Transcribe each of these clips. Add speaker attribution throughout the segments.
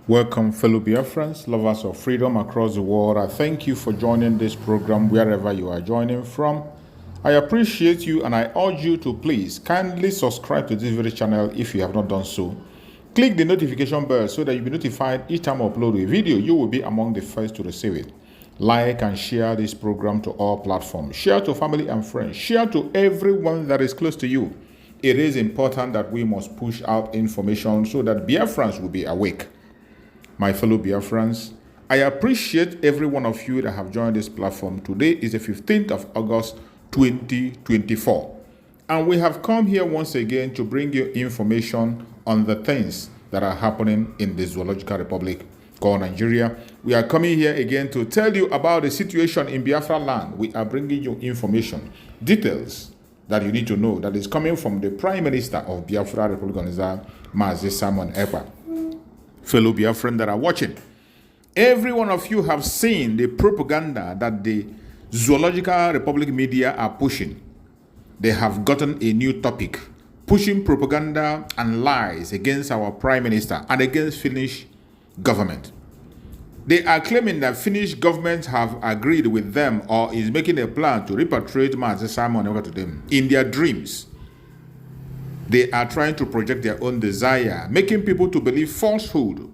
Speaker 1: Welcome, fellow Biafrans, lovers of freedom across the world. I thank you for joining this program wherever you are joining from. I appreciate you and I urge you to please kindly subscribe to this very channel if you have not done so. Click the notification bell so that you'll be notified each time I upload a video. You will be among the first to receive it. Like and share this program to all platforms. Share to family and friends. Share to everyone that is close to you. It is important that we must push out information so that Biafrans will be awake. My fellow Biafrans, I appreciate every one of you that have joined this platform. Today is the 15th of August, 2024. And we have come here once again to bring you information on the things that are happening in the Zoological Republic called Nigeria. We are coming here again to tell you about the situation in Biafra land. We are bringing you information, details that you need to know that is coming from the Prime Minister of Biafra Republic of Nigeria, Mazi Simon Ekpa. Fellow Biafran that are watching, every one of you have seen the propaganda that the Zoological Republic media are pushing. They have gotten a new topic, pushing propaganda and lies against our Prime Minister and against Finnish government. They are claiming that Finnish government have agreed with them or is making a plan to repatriate Mazi Simon over to them in their dreams. They are trying to project their own desire, making people to believe falsehood.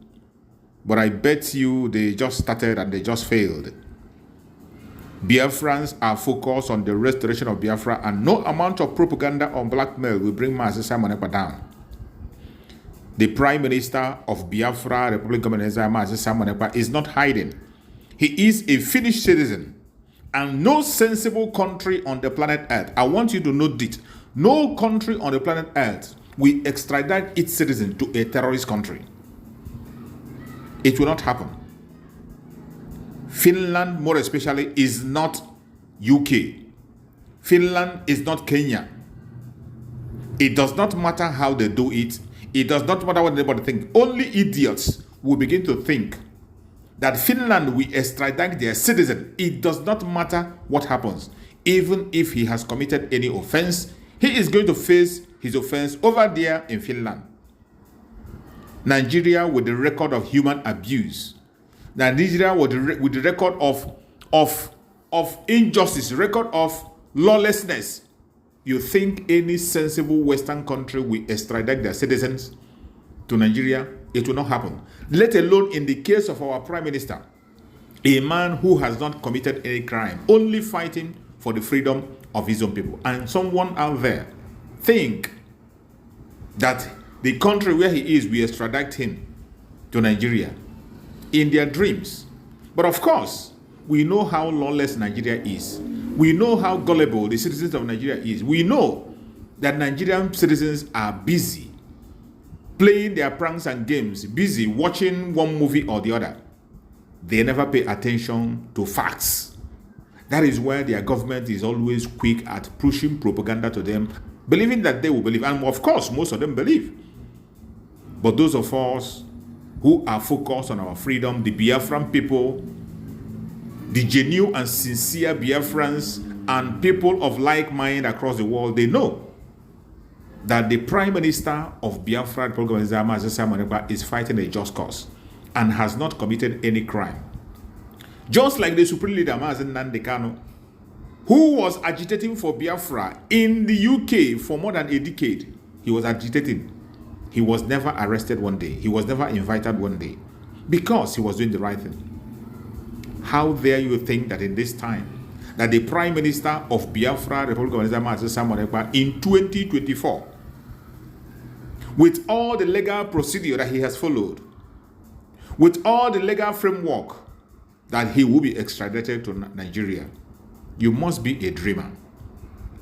Speaker 1: But I bet you they just started and they just failed. Biafrans are focused on the restoration of Biafra, and no amount of propaganda or blackmail will bring Mazi Simon Ekpa down. The Prime Minister of Biafra Republic of Nigeria, Mazi Simon Ekpa, is not hiding. He is a Finnish citizen, and no sensible country on the planet Earth, I want you to note this, no country on the planet Earth will extradite its citizen to a terrorist country. It will not happen. Finland, more especially, is not UK. Finland is not Kenya. It does not matter how they do it. It does not matter what anybody thinks. Only idiots will begin to think that Finland will extradite their citizen. It does not matter what happens. Even if he has committed any offense, he is going to face his offense over there in Finland. Nigeria with the record of human abuse. Nigeria with the record of injustice, record of lawlessness. You think any sensible Western country will extradite their citizens to Nigeria? It will not happen. Let alone in the case of our Prime Minister, a man who has not committed any crime, only fighting for the freedom of his own people. And someone out there think that the country where he is will extradite him to Nigeria in their dreams. But of course, we know how lawless Nigeria is. We know how gullible the citizens of Nigeria is. We know that Nigerian citizens are busy playing their pranks and games, busy watching one movie or the other. They never pay attention to facts. That is where their government is always quick at pushing propaganda to them, believing that they will believe. And of course, most of them believe. But those of us who are focused on our freedom, the Biafran people, the genuine and sincere Biafrans, and people of like mind across the world, they know that the Prime Minister of Biafra, Mazi Simon Ekpa, is fighting a just cause and has not committed any crime. Just like the Supreme Leader, Mazi Nnamdi Kanu, who was agitating for Biafra in the UK for more than a decade. He was agitating. He was never arrested one day. He was never invited one day because he was doing the right thing. How dare you think that in this time, that the Prime Minister of Biafra Republic of Nigeria, Mazi Simon Ekpa, in 2024, with all the legal procedure that he has followed, with all the legal framework, that he will be extradited to Nigeria? You must be a dreamer.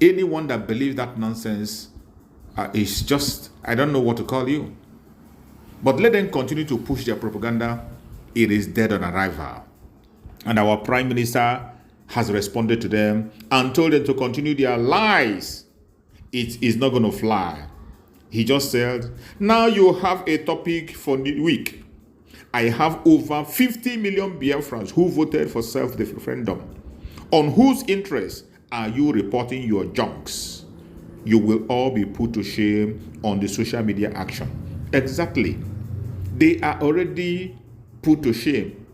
Speaker 1: Anyone that believes that nonsense is just, I don't know what to call you. But let them continue to push their propaganda. It is dead on arrival. And our Prime Minister has responded to them and told them to continue their lies. It is not going to fly. He just said, now you have a topic for the week. I have over 50 million Biafrans who voted for self-referendum. On whose interest are you reporting your junks? You will all be put to shame on the social media action. Exactly. They are already put to shame.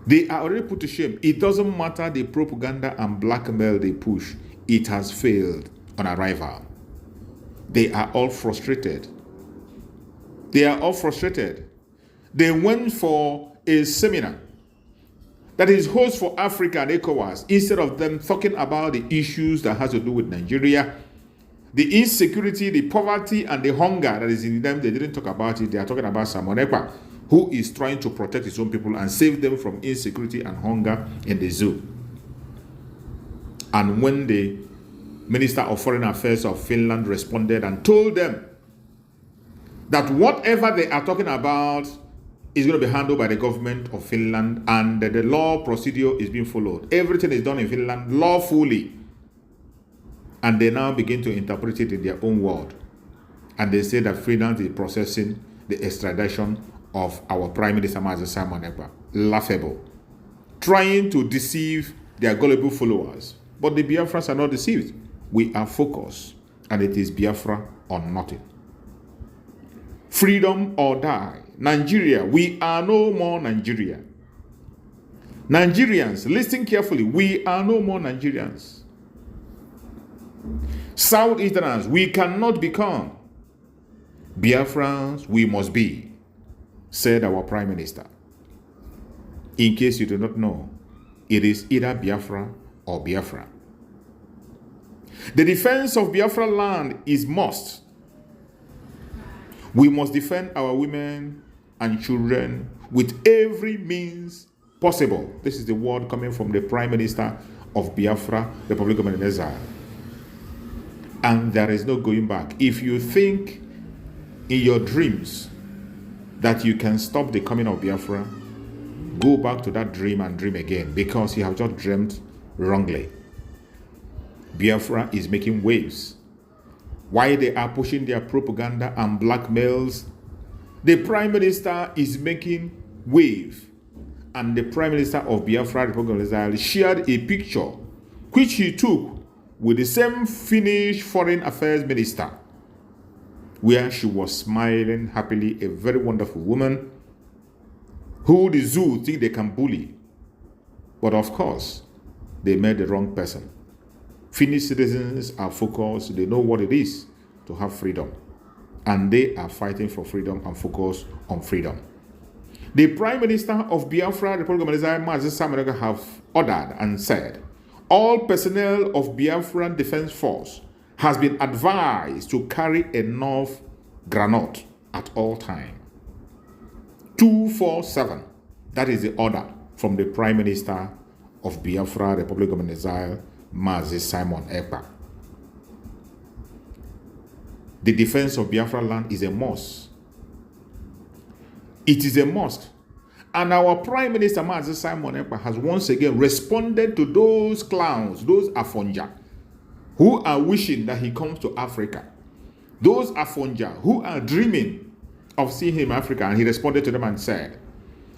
Speaker 1: They are already put to shame. It doesn't matter the propaganda and blackmail they push. It has failed on arrival. They are all frustrated. They are all frustrated. They went for a seminar that is host for Africa and ECOWAS. Instead of them talking about the issues that has to do with Nigeria, the insecurity, the poverty, and the hunger that is in them, they didn't talk about it. They are talking about Simon Ekpa, who is trying to protect his own people and save them from insecurity and hunger in the zoo. And when the Minister of Foreign Affairs of Finland responded and told them that whatever they are talking about is going to be handled by the government of Finland, and that the law procedure is being followed. Everything is done in Finland lawfully. And they now begin to interpret it in their own word. And they say that Finland is processing the extradition of our Prime Minister Simon Ekpa. Laughable. Trying to deceive their gullible followers. But the Biafrans are not deceived. We are focused, and it is Biafra or nothing. Freedom or die. Nigeria, we are no more Nigeria. Nigerians, listen carefully, we are no more Nigerians. Southeasterners, we cannot become. Biafrans, we must be, said our Prime Minister. In case you do not know, it is either Biafra or Biafra. The defense of Biafra land is must. We must defend our women and children with every means possible. This is the word coming from the Prime Minister of Biafra, Republic of Exile. And there is no going back. If you think in your dreams that you can stop the coming of Biafra, go back to that dream and dream again, because you have just dreamt wrongly. Biafra is making waves. Why they are pushing their propaganda and blackmails, the Prime Minister is making wave. And the Prime Minister of Biafra, Republic of Israel, shared a picture which he took with the same Finnish Foreign Affairs Minister, where she was smiling happily, a very wonderful woman who the zoo think they can bully. But of course, they met the wrong person. Finnish citizens are focused. They know what it is to have freedom. And they are fighting for freedom and focus on freedom. The Prime Minister of Biafra, Republic of Israel, have ordered and said, all personnel of Biafran Defense Force has been advised to carry enough granite at all times. 247. That is the order from the Prime Minister of Biafra, Republic of Israel, Simon Ekpa. The defense of Biafra land is a must. It is a must. And our Prime Minister, Simon Ekpa, has once again responded to those clowns, those Afonja, who are wishing that he comes to Africa. Those Afonja who are dreaming of seeing him in Africa. And he responded to them and said,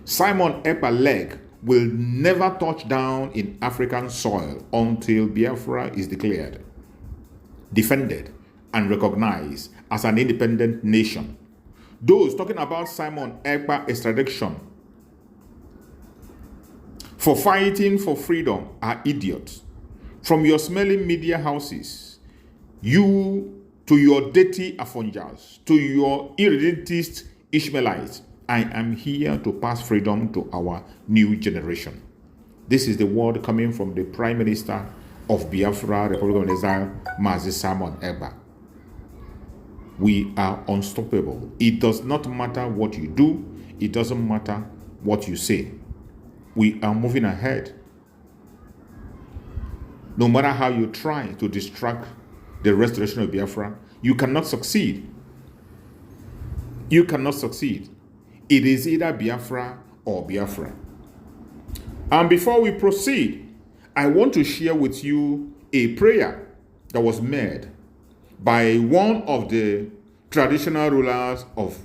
Speaker 1: Simon Ekpa leg will never touch down in African soil until Biafra is declared, defended, and recognized as an independent nation. Those talking about Simon Ekpa extradition for fighting for freedom are idiots. From your smelling media houses, you to your dirty Afonjas, to your irredentist Ishmaelites, I am here to pass freedom to our new generation. This is the word coming from the Prime Minister of Biafra, Republic of Israel, Simon Ekpa. We are unstoppable. It does not matter what you do. It doesn't matter what you say. We are moving ahead. No matter how you try to distract the restoration of Biafra, you cannot succeed. You cannot succeed. It is either Biafra or Biafra. And before we proceed, I want to share with you a prayer that was made by one of the traditional rulers of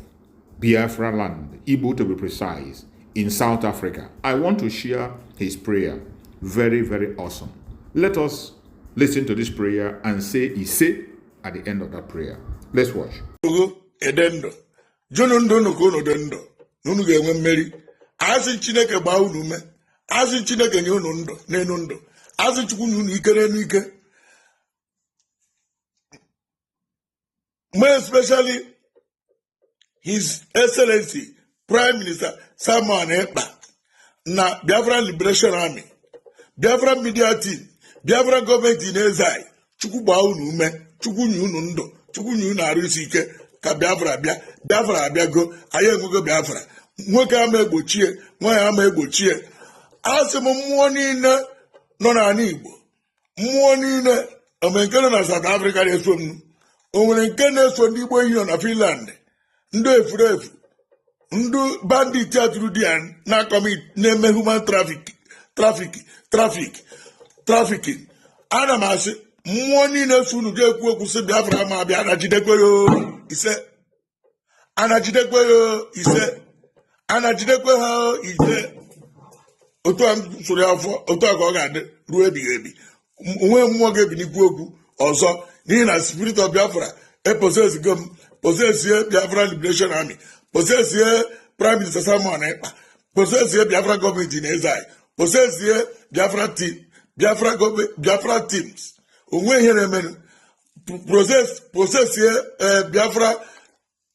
Speaker 1: Biafra land, Igbo to be precise, in South Africa. I want to share his prayer. Very, very awesome. Let us listen to this prayer and say Ise at the end of that prayer. Let's watch.
Speaker 2: Nunu ga-enwe mmeri. Asị Chineke gbaa unu ume. Asị Chineke nye unu ndụ n'elu ndụ. Asị Chukwu nye unu ike n'elu ike. More especially His Excellency Prime Minister Samuel Ekpa na Biafra Liberation Army, Biafra Media Team, Biafra Government in Exile. Chukwu gbaa unu ume, Chukwu nye unu ndụ, Chukwu nye unu arụ isi ike ka Biafra bịa. Biafra abịago, anyị enwego Biafra. Nwoke ama egbochie, nwaanyị ama egbochie. Asị m mmụọ niile nọ n'ala Igbo, mmụọ niile ome nke nọ na South Africa na-eso m, o nwere nke na-eso ndị Igbo ehi nọ na Finland, ndị efurefu, ndị bandit atụrụ di ya na-eme human trafficking. Ana m asị mmụọ niile so unu ga-ekwu okwu sị Biafra ma bịa anajidekwe yo ise, anajidekwe yo ise, anajidekwe ha ise. Otu a sụrụ afọ, otu a ka ọ ga-adị ruo ebighị ebi. Onwe mmụọ ga-ebinikwu okwu ọzọ n'ihi na Spirit of Biafra eposesigo m, posesie Biafra Liberation Army, posesie Prime Minister Samuel Ekpa, posesie Biafra Government in Exile, posesie Biafra Team, Biafra Teams. Onwe ihe na-eme posesie Biafra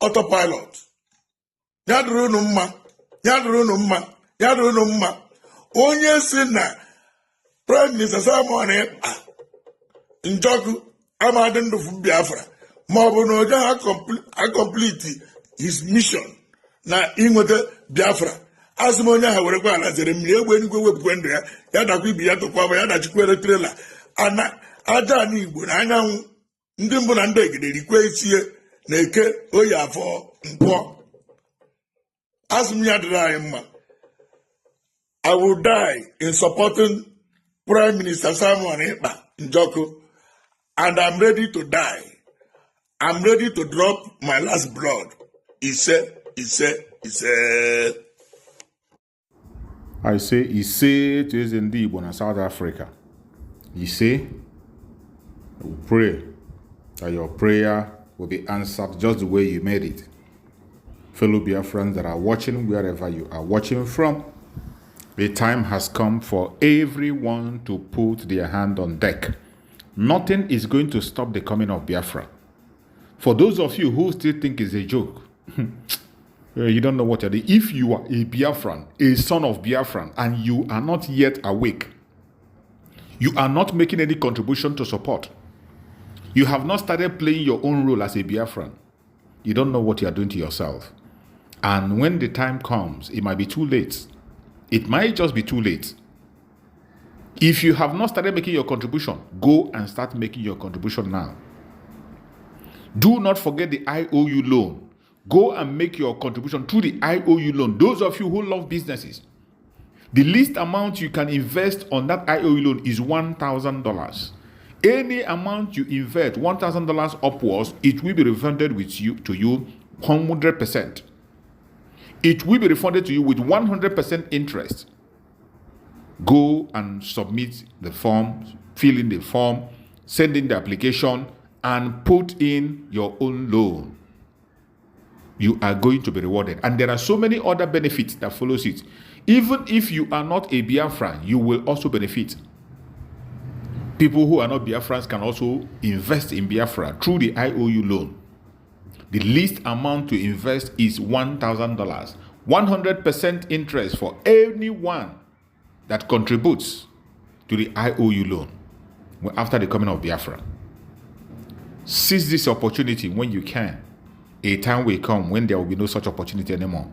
Speaker 2: Autopilot. Ya dịrị unu mma, ya dịrị unu mma, ya dịrị unu mma. Onye si na Prime Minister Samuel Ekpa Njoku amadị ndụ for Biafra ma ọ bụ na oje ha complete his mission na inweta Biafra. Asị m onye ha werekwa ala zere mmiri egbe eluigwe wepụkwe ndụ ya, ya dakwa ibi ya tụkwa ya dachikwere trela aja ana Igbo na anyanwụ ndị mbụ na ndị egede rikwe isie na eke oyi afọ nkwọ. Asị m ya dịrị anyị mma. I will die in supporting Prime Minister Samuel Ekpa Njoku, and I'm ready to die. I'm ready to drop my last blood. He said.
Speaker 1: I say, he said to Ezendi Igbo in South Africa. He say, we pray that your prayer will be answered just the way you made it. Fellow Biafrans that are watching, wherever you are watching from, the time has come for everyone to put their hand on deck. Nothing is going to stop the coming of Biafra. For those of you who still think it's a joke, you don't know what you're doing. If you are a Biafran, a son of Biafran, and you are not yet awake, you are not making any contribution to support, you have not started playing your own role as a Biafran, you don't know what you are doing to yourself. And when the time comes, it might be too late. It might just be too late. If you have not started making your contribution, go and start making your contribution now. Do not forget the IOU loan. Go and make your contribution to the IOU loan. Those of you who love businesses, the least amount you can invest on that IOU loan is $1,000. Any amount you invest, $1,000 upwards, it will be refunded to you 100%. It will be refunded to you with 100% interest. Go and submit the form, fill in the form, send in the application, and put in your own loan. You are going to be rewarded. And there are so many other benefits that follows it. Even if you are not a Biafran, you will also benefit. People who are not Biafrans can also invest in Biafra through the IOU loan. The least amount to invest is $1,000. 100% interest for anyone that contributes to the IOU loan after the coming of Biafra. Seize this opportunity when you can. A time will come when there will be no such opportunity anymore.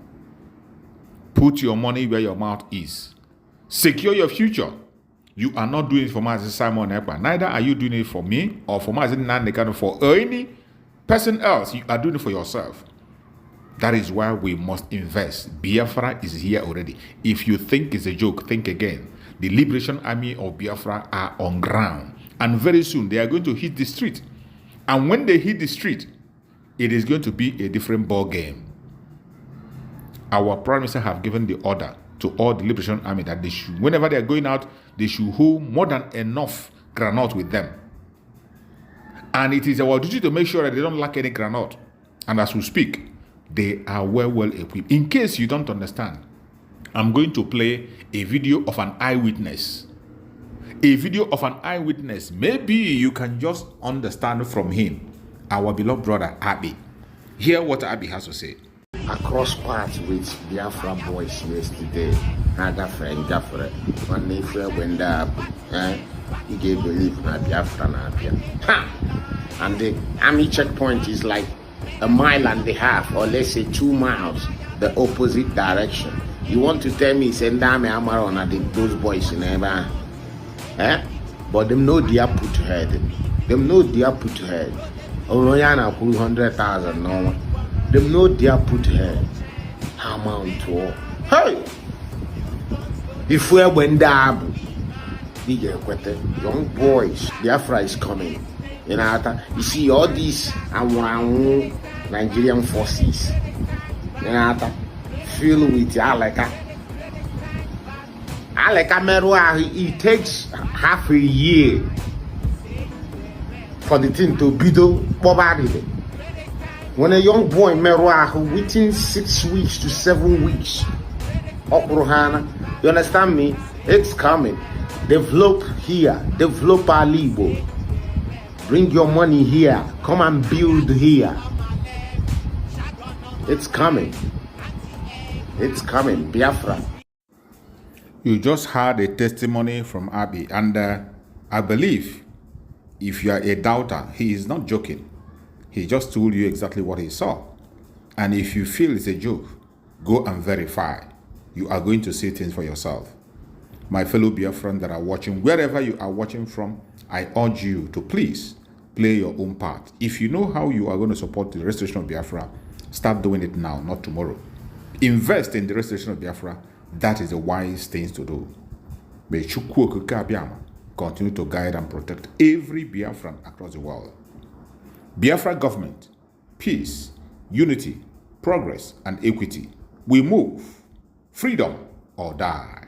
Speaker 1: Put your money where your mouth is. Secure your future. You are not doing it for Mazi Simon Ekpa. Neither are you doing it for me or for Mazi Nandekano for any person else. You are doing it for yourself. That is why we must invest. Biafra is here already. If you think it's a joke, think again. The Liberation Army of Biafra are on ground. And very soon they are going to hit the street. And when they hit the street, it is going to be a different ball game. Our Prime Minister have given the order to all the Liberation Army that they should, whenever they are going out, they should hold more than enough granite with them. And it is our duty to make sure that they don't lack any granite. And as we speak, They are well equipped. In case you don't understand, I'm going to play a video of an eyewitness. A video of an eyewitness. Maybe you can just understand from him. Our beloved brother, Abi. Hear what Abi has to say.
Speaker 3: Across paths with Biafra boys yesterday. Had a friend, Biafra. One day, when he gave belief na Biafra na Biafra. Ha! And the army checkpoint is like 1.5 miles, or let's say 2 miles, the opposite direction. You want to tell me send me Amaron and those boys in ever? But them know they are put head. Them know they are put head. Oloyana put 100,000 no. Them know they are put head. How amount to? Hey! If we went down, young boys, Biafra is coming. You see all these Nigerian forces. Filled with Aleka Merua. It takes half a year for the thing to be poverty. When a young boy Merua within 6 weeks to 7 weeks, you understand me? It's coming. Develop here, develop our Libo. Bring your money here. Come and build here. It's coming. It's coming, Biafra.
Speaker 1: You just heard a testimony from Abi, and I believe if you are a doubter, he is not joking. He just told you exactly what he saw. And if you feel it's a joke, go and verify. You are going to see things for yourself. My fellow Biafran that are watching, wherever you are watching from, I urge you to please play your own part. If you know how you are going to support the restoration of Biafra, start doing it now, not tomorrow. Invest in the restoration of Biafra. That is the wise things to do. May Chukwu Okike Abiyama continue to guide and protect every Biafran across the world. Biafra government, peace, unity, progress, and equity. We move. Freedom or die.